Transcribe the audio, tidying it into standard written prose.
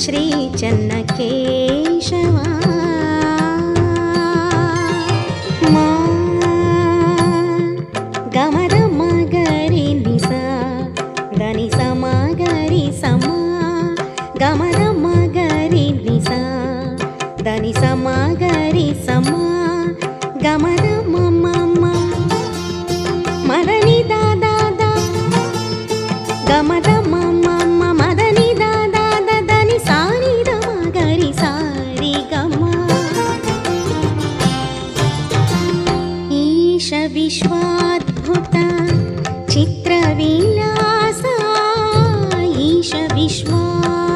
श्री चन्नकेशवा मा गमद मगरि निसा దని సమగరి సమా గమద మగరి నిసా దని సమగరి సమా గమద మమ మదని దాదా గమద మమ మదని దాదా దని సాని మగరి సారి గమ ఈశ విశ్వాద్భుత చిత్రవిలాస ఈశ విశ్వాద్భుత